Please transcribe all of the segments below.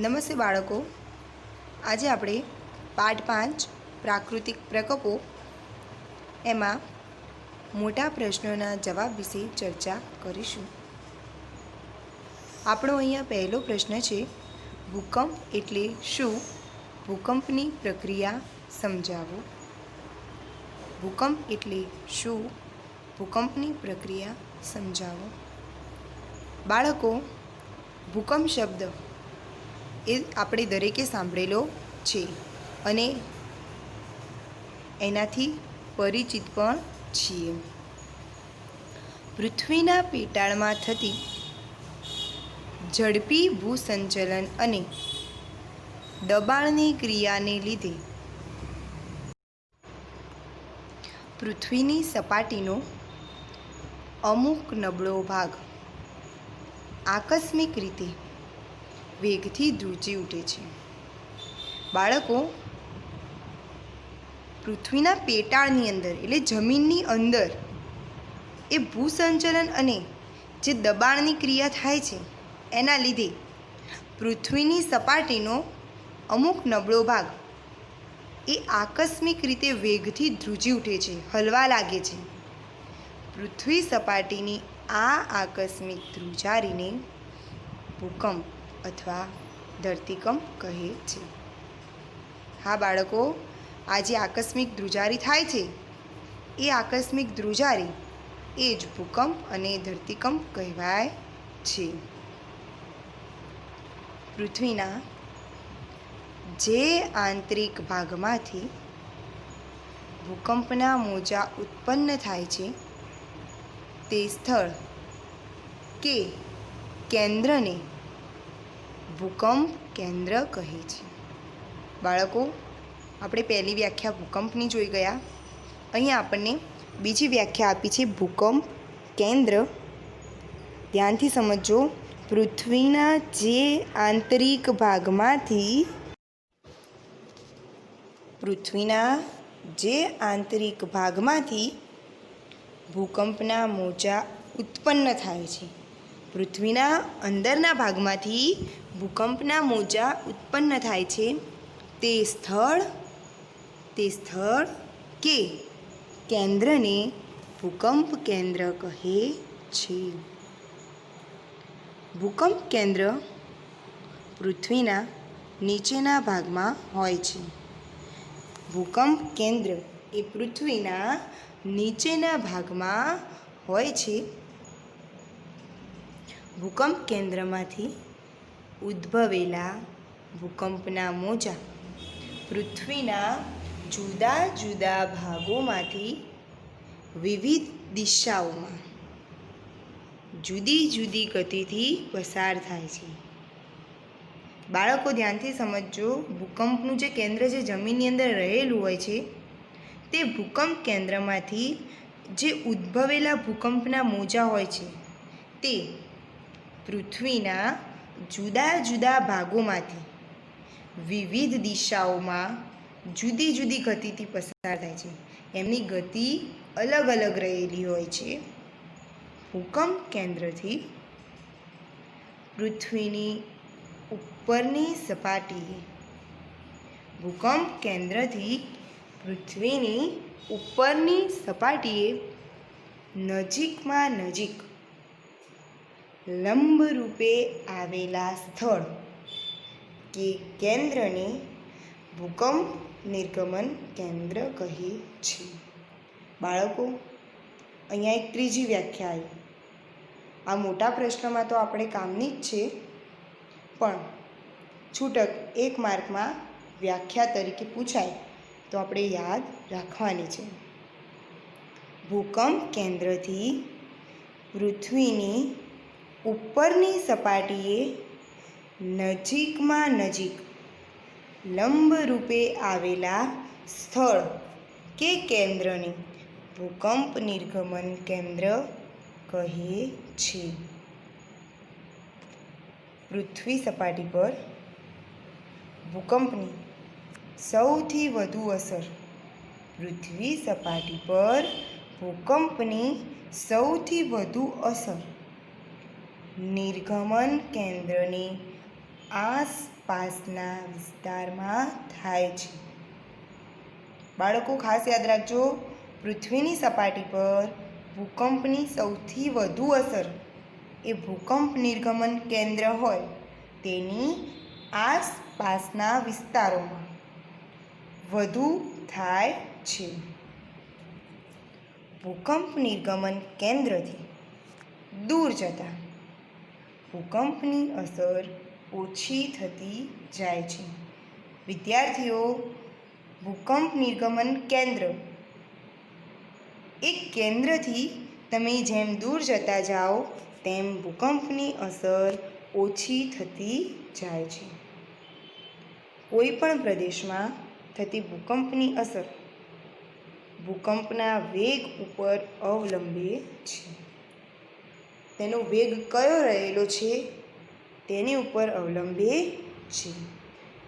નમસ્તે બાળકો, આજે આપણે પાઠ 5 પ્રાકૃતિક પ્રકોપો એમાં મોટા પ્રશ્નોના જવાબ વિશે ચર્ચા કરીશું. આપણો અહીંયા પહેલો પ્રશ્ન છે, ભૂકંપ એટલે શું? ભૂકંપની પ્રક્રિયા સમજાવો. ભૂકંપ એટલે શું? ભૂકંપની પ્રક્રિયા સમજાવો. બાળકો, ભૂકંપ શબ્દ એ આપણે દરેકે સાંભળેલો છે અને એનાથી પરિચિત પણ છીએ. પૃથ્વીના પેટાળમાં થતી ઝડપી ભૂસંચલન અને દબાણની ક્રિયાને લીધે પૃથ્વીની સપાટીનો અમુક નબળો ભાગ આકસ્મિક રીતે વેગથી ધ્રુજી ઉઠે છે. બાળકો, પૃથ્વીના પેટાળની અંદર એટલે જમીનની અંદર એ ભૂસંચલન અને જે દબાણની ક્રિયા થાય છે એના લીધે પૃથ્વીની સપાટીનો અમુક નબળો ભાગ એ આકસ્મિક રીતે વેગથી ધ્રુજી ઉઠે છે, હલવા લાગે છે. પૃથ્વી સપાટીની આ આકસ્મિક ધ્રુજારીને ભૂકંપ અથવા ધરતીકંપ કહે છે. હા બાળકો, આ જે આકસ્મિક ધ્રુજારી થાય છે એ આકસ્મિક ધ્રુજારી એ જ ભૂકંપ અને ધરતીકંપ કહેવાય છે. પૃથ્વીના જે આંતરિક ભાગમાંથી ભૂકંપના મોજા ઉત્પન્ન થાય છે તે સ્થળ કે કેન્દ્રને ભૂકંપ કેન્દ્ર કહે છે. બાળકો, આપણે પહેલી વ્યાખ્યા ભૂકંપની જોઈ ગયા. અહીંયા આપણને બીજી વ્યાખ્યા આપી છે ભૂકંપ કેન્દ્ર. ધ્યાનથી સમજો. પૃથ્વીના જે આંતરિક ભાગમાંથી ભૂકંપના મોજા ઉત્પન્ન થાય છે. પૃથ્વીના અંદરના ભાગમાંથી ભૂકંપના મોજા ઉત્પન્ન થાય છે તે સ્થળ કે કેન્દ્રને ભૂકંપ કેન્દ્ર કહે છે. ભૂકંપ કેન્દ્ર પૃથ્વીના નીચેના ભાગમાં હોય છે. ભૂકંપ કેન્દ્ર એ પૃથ્વીના નીચેના ભાગમાં હોય છે. ભૂકંપ કેન્દ્રમાંથી ઉદ્ભવેલા ભૂકંપના મોજા પૃથ્વીના જુદા જુદા ભાગોમાંથી વિવિધ દિશાઓમાં જુદી જુદી ગતિથી પસાર થાય છે. બાળકો, ધ્યાનથી સમજજો. ભૂકંપનું જે કેન્દ્ર જે જમીનની અંદર રહેલું હોય છે તે ભૂકંપ કેન્દ્રમાંથી જે ઉદ્ભવેલા ભૂકંપના મોજા હોય છે તે પૃથ્વીના જુદા જુદા ભાગોમાંથી વિવિધ દિશાઓમાં જુદી જુદી ગતિથી પસાર થાય છે. એમની ગતિ અલગ અલગ રહેલી હોય છે. ભૂકંપ કેન્દ્રથી પૃથ્વીની ઉપરની સપાટીએ નજીકમાં નજીક લંબરૂપે આવેલા સ્થળ કે કેન્દ્રને ભૂકંપ નિર્ગમન કેન્દ્ર કહે છે. બાળકો, અહીંયા એક ત્રીજી વ્યાખ્યા આવી. આ મોટા પ્રશ્નમાં તો આપણે કામની જ છે, પણ છૂટક 1 માર્કમાં વ્યાખ્યા તરીકે પૂછાય તો આપણે યાદ રાખવાની છે. ભૂકંપ કેન્દ્રથી પૃથ્વીની ઉપરની સપાટીએ નજીકમાં નજીક લંબરૂપે આવેલા સ્થળ કે કેન્દ્રને ભૂકંપ નિર્ગમન કેન્દ્ર કહે છે. પૃથ્વી સપાટી પર ભૂકંપની સૌથી વધુ અસર નિર્ગમન કેન્દ્રની આસપાસના વિસ્તારમાં થાય છે. બાળકો ખાસ યાદ રાખજો, પૃથ્વીની સપાટી પર ભૂકંપની સૌથી વધુ અસર એ ભૂકંપ નિર્ગમન કેન્દ્ર હોય તેની આસપાસના વિસ્તારોમાં વધુ થાય છે. ભૂકંપ નિર્ગમન કેન્દ્રથી દૂર જતાં ભૂકંપની અસર ઓછી થતી જાય છે. વિદ્યાર્થીઓ, ભૂકંપ નિર્ગમન કેન્દ્ર એક કેન્દ્રથી તમે જેમ દૂર જતા જાઓ તેમ ભૂકંપની અસર ઓછી થતી જાય છે. કોઈ પણ પ્રદેશમાં થતી ભૂકંપની અસર ભૂકંપના વેગ ઉપર અવલંબે છે. તેનો વેગ કયો રહેલો છે તેની ઉપર અવલંબે છે.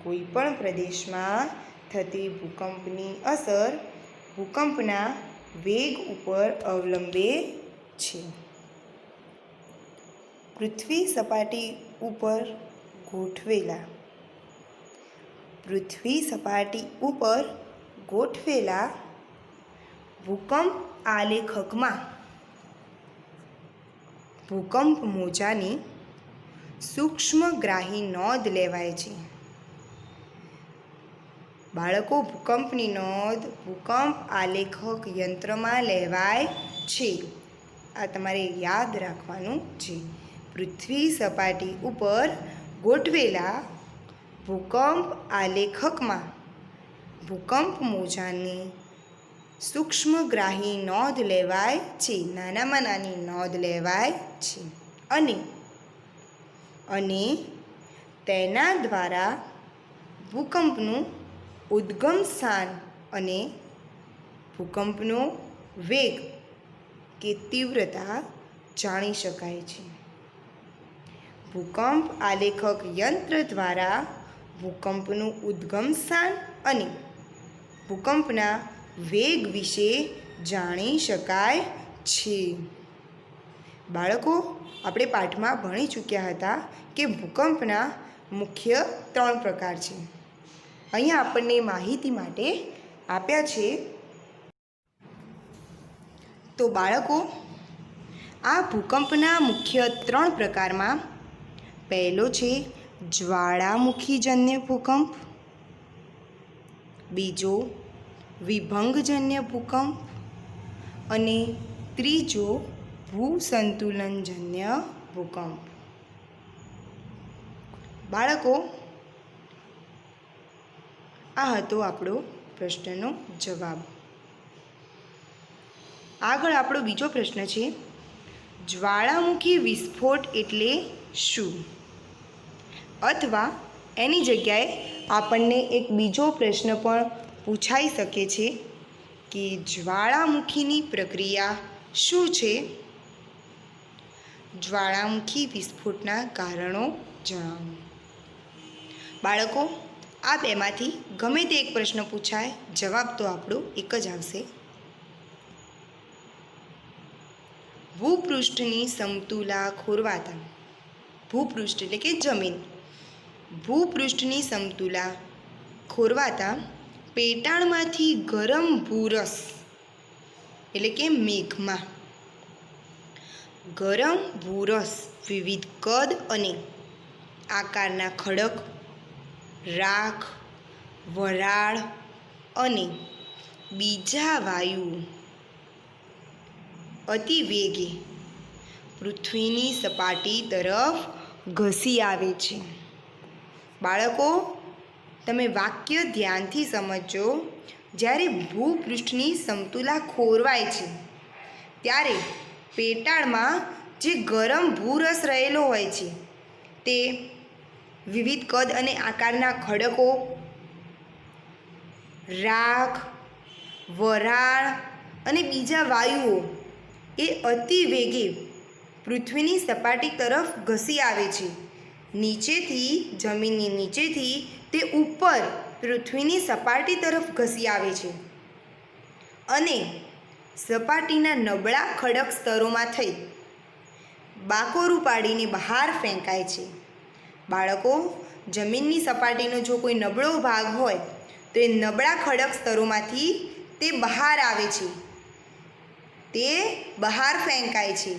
કોઈ પણ પ્રદેશમાં થતી ભૂકંપની અસર ભૂકંપના વેગ ઉપર અવલંબે છે. પૃથ્વી સપાટી ઉપર ગોઠવેલા ભૂકંપ આલેખકમાં ભૂકંપ મોજાની સૂક્ષ્મગ્રાહી નોંધ લેવાય છે. બાળકો, ભૂકંપની નોંધ ભૂકંપ આલેખક યંત્રમાં લેવાય છે. આ તમારે યાદ રાખવાનું છે. પૃથ્વી સપાટી ઉપર ગોઠવેલા ભૂકંપ આલેખકમાં ભૂકંપ મોજાની સૂક્ષ્મગ્રાહી નોંધ લેવાય છે. નાનામાં નાની નોંધ લેવાય છે અને તેના દ્વારા ભૂકંપનું ઉદ્ગમ સ્થાન અને ભૂકંપનો વેગ કે તીવ્રતા જાણી શકાય છે. ભૂકંપ આલેખક યંત્ર દ્વારા ભૂકંપનું ઉદ્ગમ સ્થાન અને ભૂકંપના વેગ વિશે જાણી શકાય છે. બાળકો, આપણે પાઠમાં ભણી ચૂક્યા હતા કે ભૂકંપના મુખ્ય 3 પ્રકાર છે. અહીંયા આપણને માહિતી માટે આપ્યા છે. તો બાળકો, આ ભૂકંપના મુખ્ય 3 પ્રકારમાં પહેલો છે જ્વાળામુખીજન્ય ભૂકંપ, બીજો વિભંગજન્ય ભૂકંપ અને ત્રીજો ભૂસંતુલનજન્ય ભૂકંપ. બાળકો, આ હતો આપણો પ્રશ્નનો જવાબ. આગળ આપણો બીજો પ્રશ્ન છે, જ્વાળામુખી વિસ્ફોટ એટલે શું? અથવા એની જગ્યાએ આપણને એક બીજો પ્રશ્ન પણ પૂછાઈ શકે છે કે જ્વાળામુખીની પ્રક્રિયા શું છે? જ્વાળામુખી વિસ્ફોટના કારણો જણાવો. બાળકો, આ બેમાંથી ગમે તે એક પ્રશ્ન પૂછાય, જવાબ તો આપણો એક જ આવશે. ભૂપૃષ્ઠની સમતુલા ખોરવાતા, ભૂપૃષ્ઠ એટલે કે જમીન, ભૂપૃષ્ઠની સમતુલા ખોરવાતા પેટાળમાંથી ગરમ ભૂરસ એટલે કે મેઘમાં ગરમ ભૂરસ વિવિધ કદ અને આકારના ખડક, રાખ, વરાળ અને બીજા વાયુઓ અતિવેગે પૃથ્વીની સપાટી તરફ ઘસી આવે છે. બાળકો, તમે વાક્ય ધ્યાનથી સમજજો. જ્યારે ભૂપૃષ્ઠની સમતુલા ખોરવાય છે ત્યારે પેટાળમાં જે ગરમ ભૂરસ રહેલો હોય છે તે વિવિધ કદ અને આકારના ખડકો, રાખ, વરાળ અને બીજા વાયુઓ એ અતિવેગે પૃથ્વીની સપાટી તરફ ઘસી આવે છે. નીચેથી, જમીનની નીચેથી તે ઉપર પૃથ્વીની સપાટી તરફ ઘસી આવે છે અને સપાટીના નબળા ખડક સ્તરોમાં થઈ બાકોરું પાડીને બહાર ફેંકાય છે. બાળકો, જમીનની સપાટીનો જો કોઈ નબળો ભાગ હોય તો એ નબળા ખડક સ્તરોમાંથી તે બહાર આવે છે, તે બહાર ફેંકાય છે.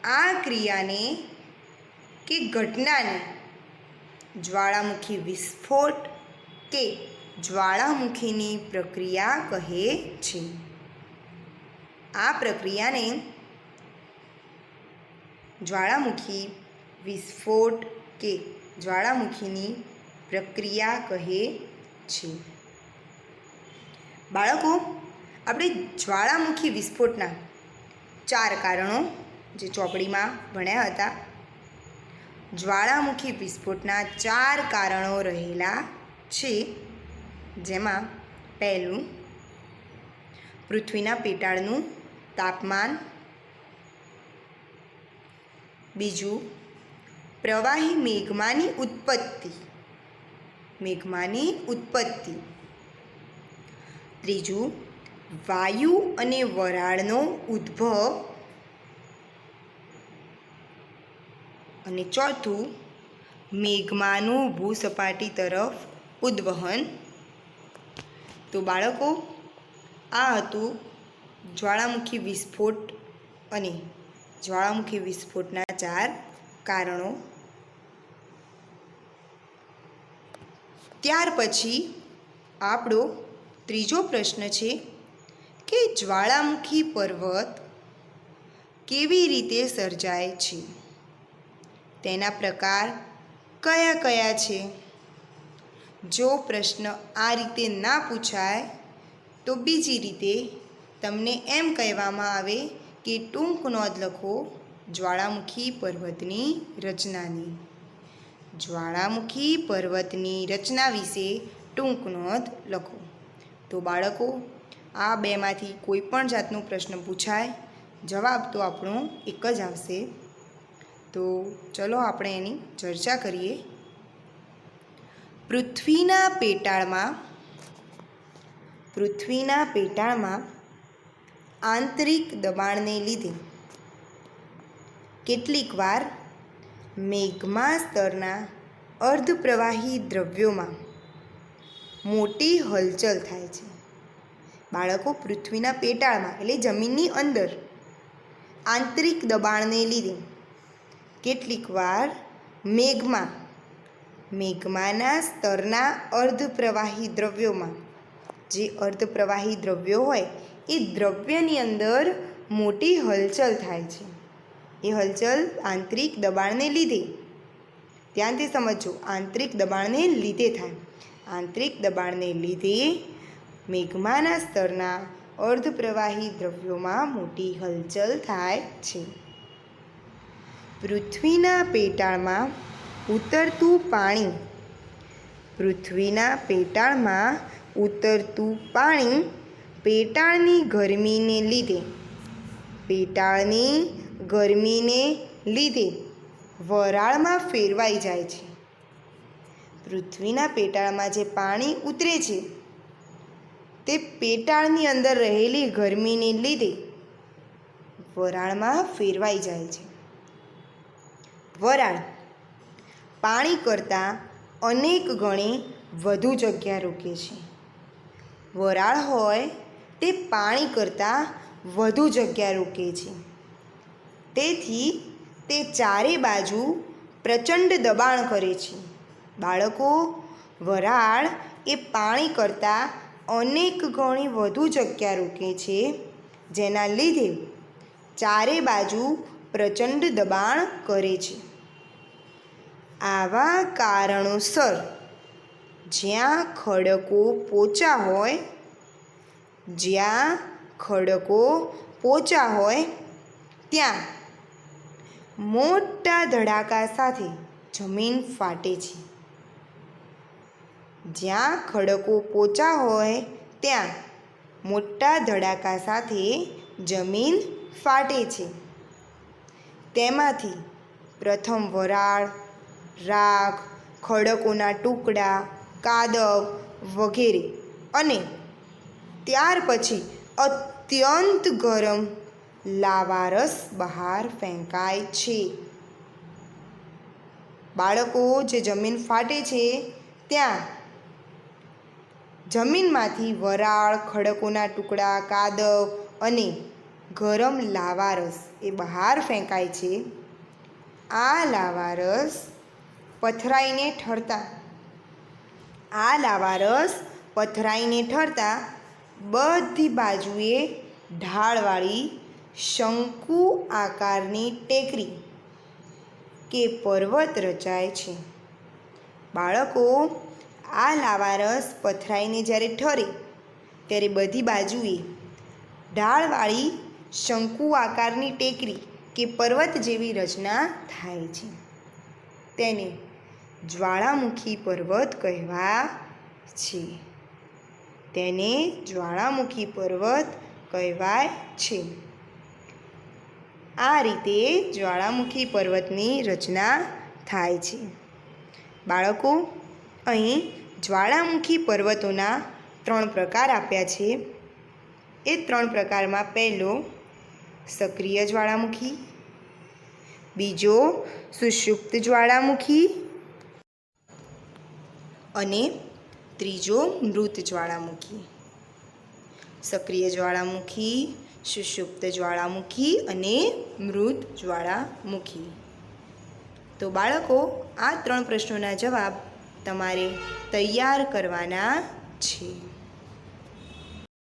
આ ક્રિયાને કે ઘટનાને જ્વાળામુખી વિસ્ફોટ કે જ્વાળામુખીની પ્રક્રિયા કહે છે. આ પ્રક્રિયાને જ્વાળામુખી વિસ્ફોટ કે જ્વાળામુખીની પ્રક્રિયા કહે છે. બાળકો, આપણે જ્વાળામુખી વિસ્ફોટના 4 કારણો જે ચોપડીમાં ભણ્યા હતા, જ્વાળામુખી વિસ્ફોટના 4 કારણો રહેલા છે. જેમાં પહેલું, પૃથ્વીના પેટાળનું તાપમાન. બીજું, પ્રવાહી મેઘમાની ઉત્પત્તિ. ત્રીજું, વાયુ અને વરાળનો ઉદ્ભવ. અને ચોથું, મેઘમાનું ભૂસપાટી તરફ ઉદ્વહન. તો બાળકો, આ હતું જ્વાળામુખી વિસ્ફોટ અને જ્વાળામુખી વિસ્ફોટના 4 કારણો. ત્યાર પછી આપણો ત્રીજો પ્રશ્ન છે કે જ્વાળામુખી પર્વત કેવી રીતે સર્જાય છે? તેના પ્રકાર કયા કયા છે? જો પ્રશ્ન આ રીતે ના પૂછાય તો બીજી રીતે તમને એમ કહેવામાં આવે કે ટૂંક નોંધ લખો જ્વાળામુખી પર્વતની રચનાની. જ્વાળામુખી પર્વતની રચના વિશે ટૂંક નોંધ લખો. તો બાળકો, આ બેમાંથી કોઈ પણ જાતનો પ્રશ્ન પૂછાય, જવાબ તો આપણો એક જ આવશે. તો ચલો આપણે એની ચર્ચા કરીએ. પૃથ્વીના પેટાળમાં આંતરિક દબાણને લીધે કેટલીકવાર મેગ્મા સ્તરના અર્ધપ્રવાહી દ્રવ્યોમાં મોટી હલચલ થાય છે. બાળકો, પૃથ્વીના પેટાળમાં એટલે જમીનની અંદર આંતરિક દબાણને લીધે કેટલીકવાર મેગ્માના સ્તરના અર્ધપ્રવાહી દ્રવ્યોમાં, જે અર્ધપ્રવાહી દ્રવ્યો હોય એ દ્રવ્યની અંદર મોટી હલચલ થાય છે. એ હલચલ આંતરિક દબાણને લીધે, ધ્યાનથી સમજો, આંતરિક દબાણને લીધે થાય. આંતરિક દબાણને લીધે મેગ્માના સ્તરના અર્ધપ્રવાહી દ્રવ્યોમાં મોટી હલચલ થાય છે. પૃથ્વીના પેટાળમાં ઉતરતું પાણી પેટાળની ગરમીને લીધે વરાળમાં ફેરવાઈ જાય છે. પૃથ્વીના પેટાળમાં જે પાણી ઉતરે છે તે પેટાળની અંદર રહેલી ગરમીને લીધે વરાળમાં ફેરવાઈ જાય છે. વરાળ પાણી કરતાં અનેક ગણી વધુ જગ્યા રોકે છે. વરાળ હોય તે પાણી કરતાં વધુ જગ્યા રોકે છે. તેથી તે ચારે બાજુ પ્રચંડ દબાણ કરે છે. બાળકો, વરાળ એ પાણી કરતાં અનેક ગણી વધુ જગ્યા રોકે છે, જેના લીધે ચારે બાજુ પ્રચંડ દબાણ કરે છે. આવા કારણોસર જ્યાં ખડકો પોચા હોય ત્યાં મોટા ધડાકા સાથે જમીન ફાટે છે. જ્યાં ખડકો પોચા હોય ત્યાં મોટા ધડાકા સાથે જમીન ફાટે છે. તેમાંથી પ્રથમ વરાળ, રાખ, ખડકોના ટુકડા, કાદવ વગેરે અને ત્યાર પછી અત્યંત ગરમ લાવારસ બહાર ફેંકાય છે. બાળકો જે જમીન ફાટે છે ત્યાં જમીનમાંથી વરાળ, ખડકોના ટુકડા, કાદવ અને ગરમ લાવારસ એ બહાર ફેંકાય છે. આ લાવારસ પથરાઈને ઠરતા બધી બાજુએ ઢાળવાળી શંકુ આકારની ટેકરી કે પર્વત રચાય છે. બાળકો, આ લાવારસ પથરાઈને જ્યારે ઠરે ત્યારે બધી બાજુએ ઢાળવાળી શંકુ આકારની ટેકરી કે પર્વત જેવી રચના થાય છે. તેને જ્વાળામુખી પર્વત કહેવાય છે. આ રીતે જ્વાળામુખી પર્વતની રચના થાય છે. બાળકો, અહીં જ્વાળામુખી પર્વતોના 3 પ્રકાર આપ્યા છે. એ 3 પ્રકારમાં પહેલો સક્રિય જ્વાળામુખી, બીજો સુષુપ્ત જ્વાળામુખી અને ત્રીજો મૃત જ્વાળામુખી. સક્રિય જ્વાળામુખી, સુષુપ્ત જ્વાળામુખી અને મૃત જ્વાળામુખી. તો બાળકો, આ 3 પ્રશ્નોના જવાબ તમારે તૈયાર કરવાના છે.